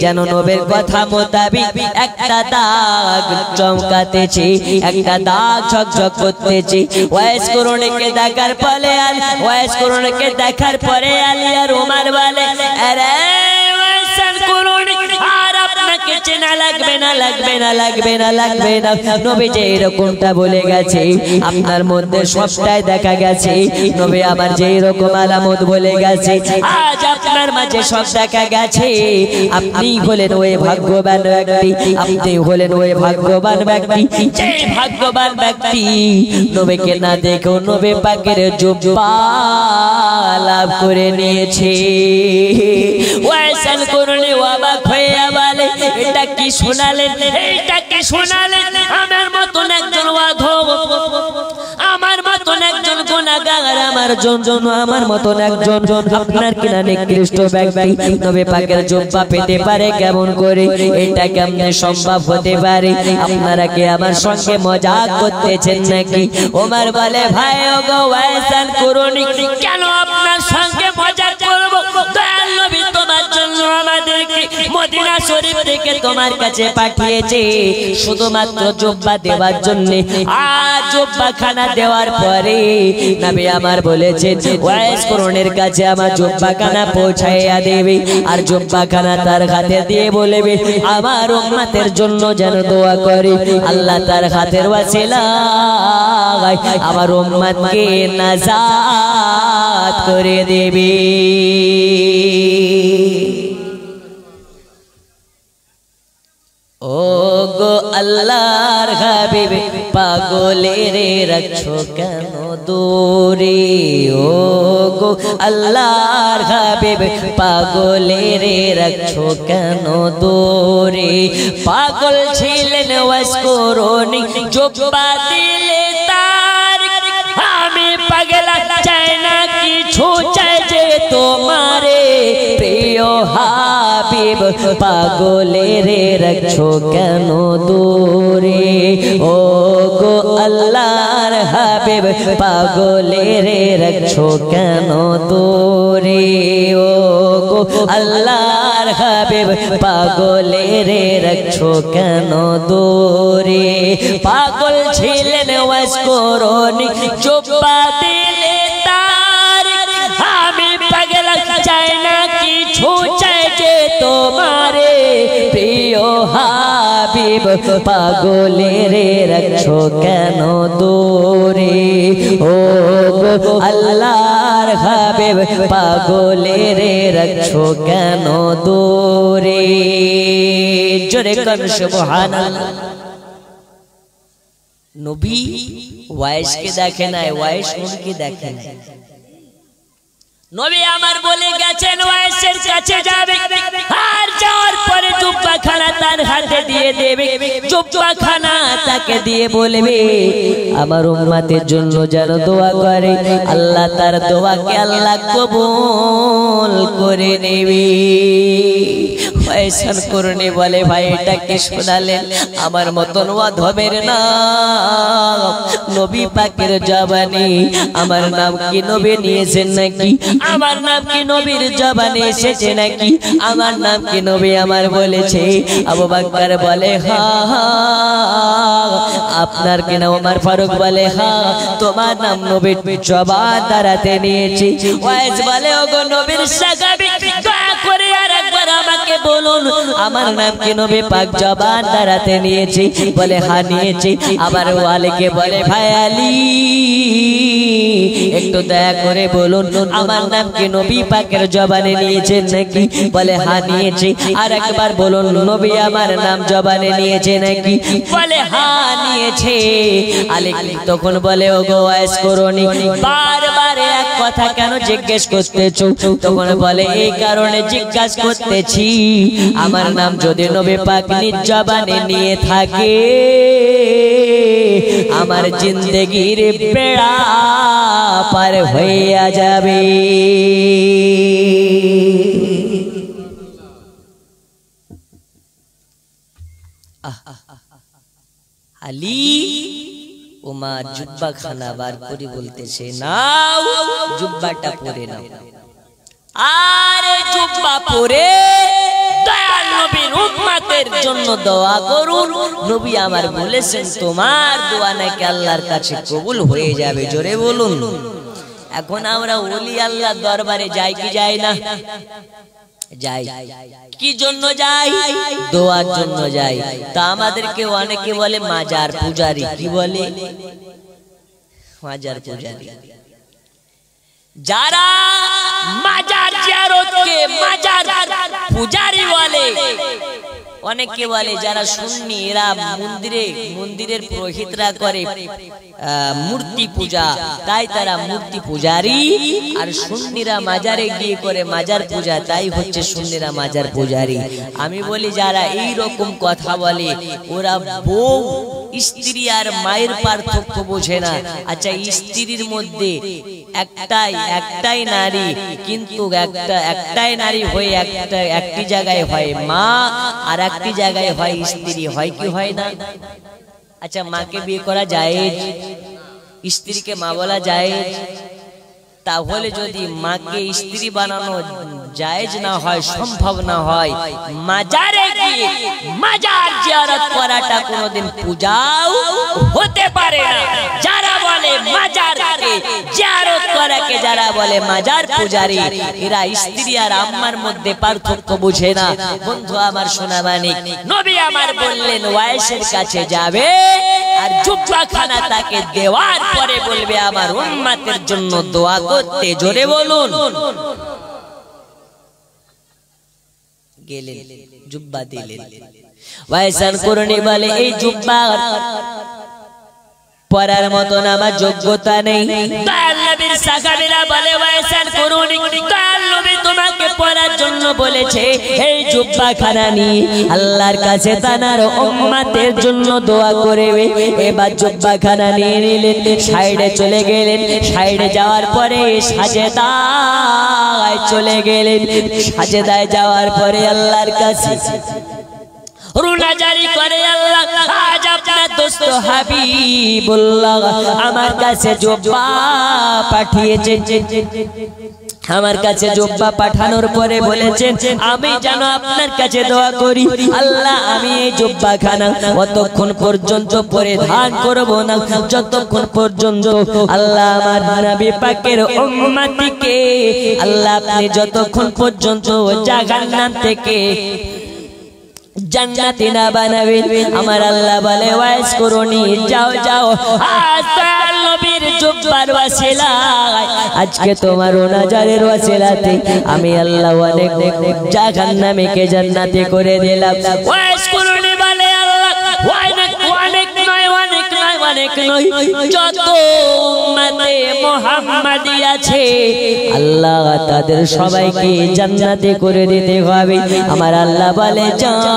যেন নবীর কথা মোতাবিক একটা দাগ চমকাতেছে, একটা দাগ ঝকঝক করতেছে। ওয়াইস কুরুনিকে দেখার পরে ওয়াইস কুরুনিকে দেখার পরে আলী আর উমর বলে, আরে ওয়াইস কুরুনি আর আপনাকে চেনা লাগবে না, লাগবে না, লাগবে না, লাগবে না। নবী যে এরকমটা বলে গেছে আপনার মধ্যে সবটাই দেখা গেছে। নবী আমার যে এরকম আলামত বলে গেছে আজ আপনার মাঝে সব দেখা গেছে। আপনি হলেন ওই ভাগ্যবান ব্যক্তি, আপনি হলেন ওই ভাগ্যবান ব্যক্তি যে ভাগ্যবান ব্যক্তি নবীকে না দেখো নবী পাকের জুব্বা লাভ করে নিয়েছে। ওয়াইসাল করলে অবাক হয়ে বলে, এটা কি শোনালেন, এটা কি শোনালেন? আমার মতন একজন অধম, আমার মতন একজন গুনাহগার, আমার মতন একজন আপনার কিনা নিকৃষ্ট ব্যক্তি নবী পাকের জুব্বা পেতে পারে কেমন করে? এটা কেমনে সম্ভব হতে পারে? আপনারা কি আমার সঙ্গে মজাক করতেছেন নাকি? ওমর বলে, ভাই ওগো ওয়াইসাল কুরুনি, কেন আপনার সঙ্গে মজাক করব? দয়াল নবী তোমার জন্য আমাদেরকে আমাকে মদিনা শরীফ থেকে তোমার কাছে পাঠিয়েছে শুধুমাত্র জুব্বা দেওয়ার জন্য। আর জুব্বা খানা দেওয়ার পরে নবী আমার বলেছেন ওয়াইস করণের কাছে আমার জুব্বা খানা পৌঁছাইয়া দেবে। আর জুব্বা খানা তার হাতে দিয়ে বলবে আমার উম্মতের জন্য যেন দোয়া করে। আল্লাহ তার হাতের ওয়াসিলায় আমার উম্মতকে নাজাত করে দেবে। ও গো আল্লাহর হাবিব পাগলেরে রাখছো কেন দূরে? ও গো আল্লাহর হাবিব পাগলেরে রাখছো কেন দূরে? পাগল ছিলেন ওয়াজ করনি জুব্বা দিলে তার। আমি পাগলা চাই না কিছু চাই যে তোমারে প্রিয় হাবিব পাগলেরে রাখছো কেন দূরে? ও গো আল্লাহর হাবিব পাগলেরে রাখছো কেন দূরে? ও গো আল্লাহর হাবিব পাগলেরে রাখছো কেন দূরে? পাগল ছিলেন ওয়াজ করনি জুব্বা দিলে তার। আমি পাগলা চাই না কিছু চাই যে তোমারে প্রিয় হাবিব পাগলেরে রাখছো কেন দূরে? ও গো আল্লাহর হাবিব পাগলেরে রাখছো কেন দূরে? জোরে কোন সুবহানাল্লাহ। নবী ওয়াইসকে দেখে নাই, ওয়াইস নবীকে দেখে নাই। নবী আমার বলে গেছেন ওয়াইসের কাছে যাবে আর যাওয়ার পরে জুব্বা খানা তার হাতে দিয়ে দেবে। জুব্বা খানা তাকে দিয়ে বলবে আমার উম্মতের জন্য যেন দোয়া করে। আল্লাহ তার দোয়াকে আল্লাহ কবুল করে নেবে। ওয়াইসান করনি বলে ভাই এটা কি শোনালেন? আমার মতন ওয়াদ হবে না। নবী পাকের জবানে আমার নাম কি নবী নিয়েছেন নাকি? আমার নাম কি নবীর জবানে এসেছে নাকি? আমার নাম কি নবী আমার বলেছে? আবু বকর বলে হ্যাঁ। আপনার কি নাম? ওমর ফারুক বলে হ্যাঁ। তোমার নাম নবীর জবান দ্বারাতে নিয়েছি। ওয়াইস বলে ওগো নবীর সাহাবী দয়া করে আর একবার আমাকে বলুন আমার নাম কি নবী পাক জবান দ্বারাতে নিয়েছি? বলে হ্যাঁ নিয়েছি। আবার ওয়ালিকে বলে ভাই আলী একটু দয়া করে বলুন আমার নাম কি নবী পাকের জবানে নিয়েছেন নাকি? বলে হ্যাঁ নিয়েছি। আর একবার বলুন নবী আমার নাম জবানে নিয়েছে নাকি? বলে হ্যাঁ নিয়েছে। আলী তখন বলে ওগো ওয়াইস করনি বারবার এক কথা কেন জিজ্ঞেস করতেছো? তখন বলে এই কারণে জিজ্ঞাসা করতেছি আমার নাম যদি নবী পাক নিজ জবানে নিয়ে থাকে আমার জিন্দেগির বেড়া পার হইয়া যাবে। আলী ওমর জুব্বা খানা বার করে বলতেছে নাও জুব্বাটা পরে নাও। আরে জুব্বা পরে দয়াল নবীর উম্মতের জন্য দোয়া করুন। নবী আমার বলেছেন তোমার দোয়া নাকি আল্লাহর কাছে কবুল হয়ে যাবে। জোরে বলুন। এখন আমরা ওলি আল্লাহর দরবারে যাই কি যাই না? যাই। কি জন্য যাই? দোয়ার জন্য যাই। তা আমাদেরকে অনেকে বলে মাজার পূজারি। কি বলে? মাজার পূজারি। যারা মাজার জিয়ারতকে মাজার পূজারি বলে, অনেকে বলে যারা সুন্নি এরা মন্দিরের পুরোহিতরা করে মূর্তি পূজা, তাই তারা মূর্তি পূজারি। আর সুন্নিরা মাজারে গিয়ে করে মাজার পূজা, তাই হচ্ছে সুন্নিরা মাজার পূজারি। আমি বলি যারা এই রকম কথা বলে ওরা বউ স্ত্রী আর মায়ের পার্থক্য বোঝে না। আচ্ছা স্ত্রীর মধ্যে একটাই নারী, কিন্তু একটাই নারী হয়ে একটি জায়গায় হয় মা আর একটি জায়গায় হয় স্ত্রী, হয় কি হয় না? আচ্ছা মাকে বিয়ে করা জায়েজ, স্ত্রীকে মা বলা জায়েজ। তাহলে যদি মাকে স্ত্রী বানানো জায়েজ না হয়, সম্ভব না হয়, মাজারে গিয়ে মাজার জিয়ারত করাটা কোনোদিন পূজাও হতে পারে না। যারা বলে মাজারকে জিয়ারত করাকে যারা বলে মাজার পূজারী, এরা স্ত্রী আর আম্মার মধ্যে পার্থক্য বুঝে না। বন্ধু আমার সোনা মানিক, নবী আমার বললেন ওয়াইসের কাছে যাবে আর জুব্বাখানা তাকে দেওয়ার পরে বলবে আমার উম্মতের জন্য দোয়া করতে। জোরে বলুন। গেলেন, জুব্বা দিলেন। ওয়াইসান কুরনি বলে এই জুব্বা পরার মতন আমার যোগ্যতা নেই। নবীর সাহাবীরা বলে ওয়াইসান কুরনি নবী তোমাকে পরার জন্য বলেছে, এই জুব্বাখানা নিয়ে আল্লাহর কাছে তানার উম্মতের জন্য দোয়া করবে। এবার জুব্বাখানা নিয়ে নিলেন, সাইডে চলে গেলেন। সাইডে যাওয়ার পরে সাজেদায় চলে গেলেন। সাজেদায় যাওয়ার পরে আল্লাহর কাছে রুনা জারি করে, আল্লাহ আজ আপনার দোস্ত হাবিবুল্লাহ আমার কাছে জুব্বা পাঠিয়েছেন। আমার কাছে জুব্বা পাঠানোর পরে বলেছেন আমি যেন আপনার কাছে দোয়া করি। আল্লাহ আমি এই জুব্বাখানা অতক্ষণ পর্যন্ত পরিধান করব না যতক্ষণ পর্যন্ত আল্লাহ আমার নবী পাকের উম্মতকে আল্লাহ আপনি যতক্ষণ পর্যন্ত জাহান্নাম থেকে জান্নাতি না বানাবেন। আমার আল্লাহ বলে ওয়াইস কুরনি যাও যাও, আজ নবীর জুব্বার ওয়াসিলায় আজকে তোমার নাজারের ওয়াসিলাতে আমি আল্লাহ অনেক জাহান্নামীকে জান্নাতি করে দিলাম। ওয়াইস কুরনি বলে আল্লাহ অনেক অনেক নয়, অনেক নয়, অনেক নয়, যত উম্মতে মুহাম্মাদি আছে আল্লাহ তাদের সবাইকে জান্নাতি করে দিতে হবে। আমার আল্লাহ বলে যাও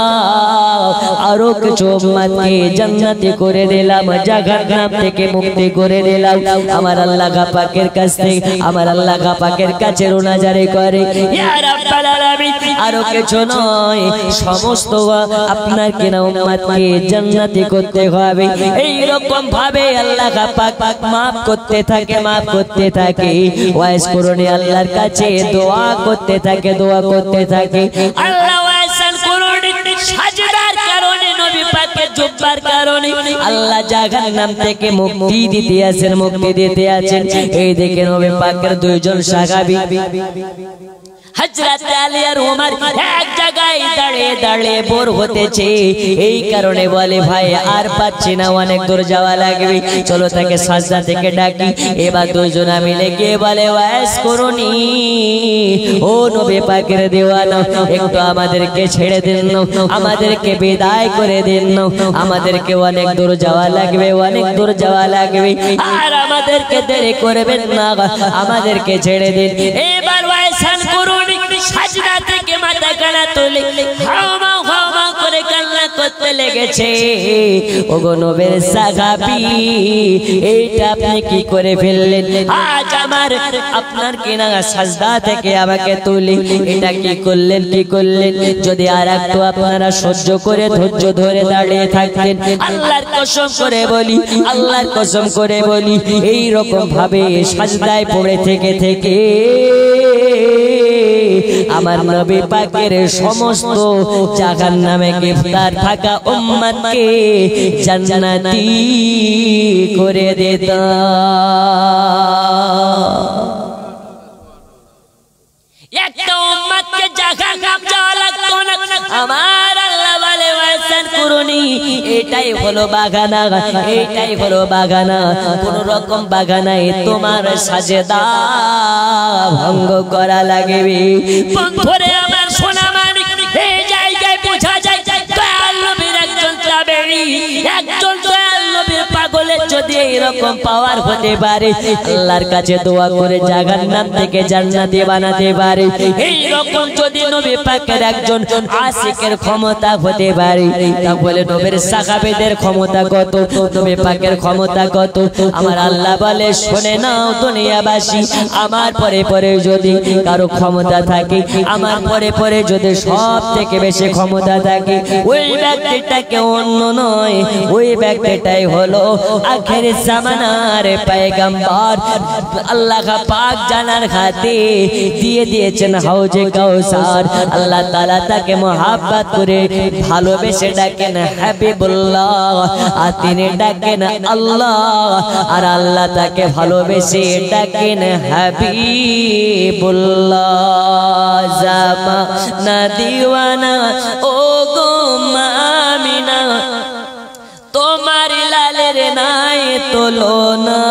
আরো কিছু উম্মতকে জান্নাতি করে দিলাম, জাহান্নাম থেকে মুক্তি করে দিলাম। আমার আল্লাহ পাকের কাছে আমার আল্লাহ পাকের কাছে রোনাজারি করে ইয়া রাব্বাল আলামিন আরো কিছু নয়, সমস্ত আপনার কিনা উম্মতকে জান্নাতি করতে হবে। এই রকম ভাবে আল্লাহ পাক maaf করতে থাকে, maaf করতে থাকে। ওয়াইস কুরনি আল্লাহর কাছে দোয়া করতে থাকে, দোয়া করতে থাকে। আল্লাহ ওয়াইসান কুরনি সাজদার কারণে নবী পাকের জুব্বার কারণে আল্লাহ জাহান্নাম থেকে মুক্তি দিতে আছেন, মুক্তি দিতে আছেন। এই দেখে নবী পাকের দুইজন সাহাবী হযরত আলী আর ওমর এক জায়গায় দাঁড়িয়ে দাঁড়িয়ে বোর হতেছে। এই কারণে বলে ভাই আর পাচ্ছি না, অনেক দূর যাওয়া লাগবে, চলো তাকে সাজদা থেকে ডাকি। এবার দুজনা মিলে গিয়ে বলে ওয়াইস কুরনি ও নবী পাকের দেওয়ানা একটু আমাদেরকে ছেড়ে দিন না, আমাদেরকে বিদায় করে দিন না, আমাদেরকে অনেক দূর যাওয়া লাগবে, অনেক দূর যাওয়া লাগবে, আর আমাদেরকে দেরি করবেন না, আমাদেরকে ছেড়ে দিন। এবার ওয়াইসান কুরনি সাজদা থেকে মাথা কানা তুলে হাওমা হাওমা করে কান্না করতে লেগেছে। ওগো নবীর সাহাবী এইটা আপনি কি করে ফেললেন? আজ আমার আপনার কিনা সাজদা থেকে আমাকে তুলে এটা কি করলেন, কি করলেন? যদি আর একটু আপনারা সহ্য করে ধৈর্য ধরে দাঁড়িয়ে থাকতেন, আল্লাহর কসম করে বলি, আল্লাহর কসম করে বলি, এই রকম ভাবে সাজদায় পড়ে থেকে থেকে আমার নবী পাকের সমস্ত জাহান্নামে গ্রেফতার থাকা উম্মতকে জান্নাতি করে দিতাম। একটা উম্মতকে জাহান্নাম যাওয়া লাগতো না। আমার আল্লাহ বলে ওয়াইসান কুরনি এটাই হলো বাগানা, এটাই হলো বাগানা। কোন রকম বাগানায় তোমার সাজদা ভঙ্গ করা লাগবে। বন্ধুরে আমার সোনা মানিক, এই জায়গায় বোঝা যায় দয়াল নবীর একজন তাবেঈ, একজন দয়াল নবীর পাগলের যদি এরকম পাওয়ার হতে পারে, আল্লাহর কাছে দোয়া করে জাহান্নাম থেকে জান্নাতি বানাতে পারে, এই রকম যদি নবী পাকের একজন আশিকের ক্ষমতা হতে পারে, তাহলে নবীর সাহাবীদের ক্ষমতা কত, নবী পাকের ক্ষমতা কত? আমার আল্লাহ বলে শুনে নাও দুনিয়াবাসী, আমার পরে পরে যদি কারো ক্ষমতা থাকে, আমার পরে পরে যদি সব থেকে বেশি ক্ষমতা থাকে, ওই ব্যক্তিটাকে অন্য নয়, ওই ব্যক্তিটাই হলো आखिर ज़मानार पैगंबर अल्लाह पाक जानार खातिर दिए दिएছেন হাউজে কাউসার আল্লাহ তাআলা তাকে मोहब्बत করে ভালোবেসে ডাকেন হাবিবুল্লাহ আর তিনি ডাকেন আল্লাহ আর আল্লাহ তাকে ভালোবেসে ডাকেন হাবিবুল্লাহ জামানা দিওয়ানা ও গো মামিনা তোমার লালের নাই তুলনা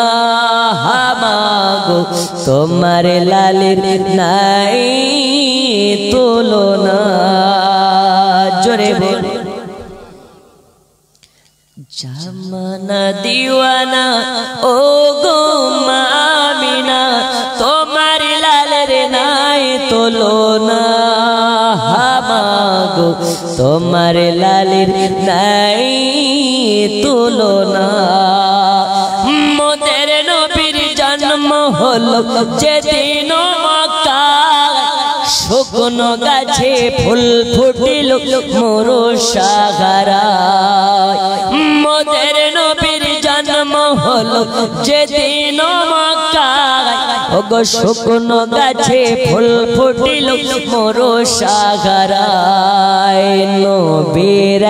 হামাগো তোমার লালের নাই তুলনা জোরে বল জামানা দিওয়ানা ও গো মামিনা তোমার লালের নাই তুলনা হামাগো তোমার লালের নাই তুলনা মোদের নবীর জন্ম হলো যেদিন মক্কায় শুকনো গাছে ফুল ফুটিল মোরো সাগরায় মোদের নবীর জন্ম হলো যেদিন মক্কায় ওগো শুকনো গাছে ফুল ফুটিল মোরো সাগরায় নবীর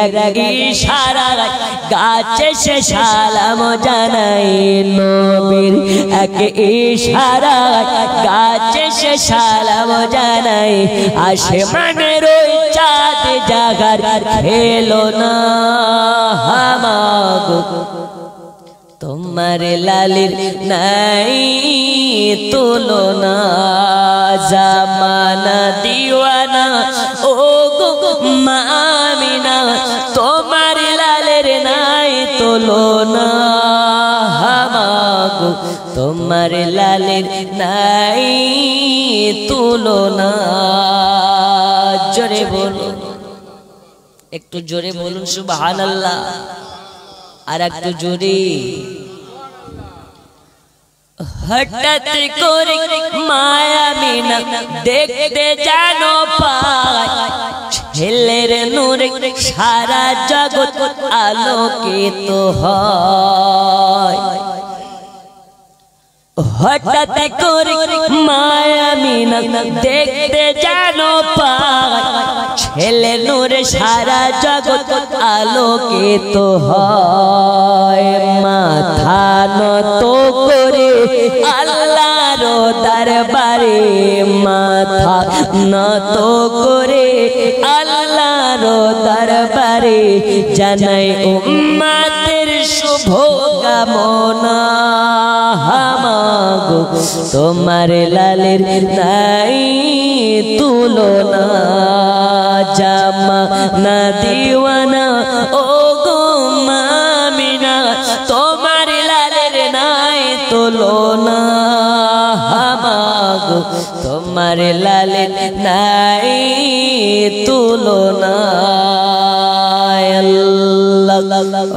ইশারায় গাছে সে সালাম জানাই নবীর এক ইশারায় গাছে সে সালাম জানাই আসমানের ওই চাঁদ জাগার খেলো না হামাগো তোমার লালের নাই তুলনা জামানা দিওয়ানা ও গো মামিনা তোমার লালের নাই তুলনা হামাগো তোমার লালের নাই তুলনা জোরে বলুন একটু জোরে বলুন সুবহানাল্লাহ আর একটু জোরে হঠাৎ করে মায়া মিনা দেখতে জানো পায় ছেলের নূরে সারা জগৎ আলোকিত হয় হঠাৎ করে মায়া মিনা দেখতে জানো পায় ছেলে নূরে সারা জগৎ আলোকিত হয় মাথা নত করে আল্লাহর দরবারে মাথা নত করে আল্লাহর দরবারে জানাই উম্মতের শুভ কামনা হামাগো তোমার লালের নাই তুলনা জামানা দিওয়ানা ও গো মামিনা তোমার লালের নাই তুলনা হামাগো তোমার লালের নাই তুলনা আল্লাহ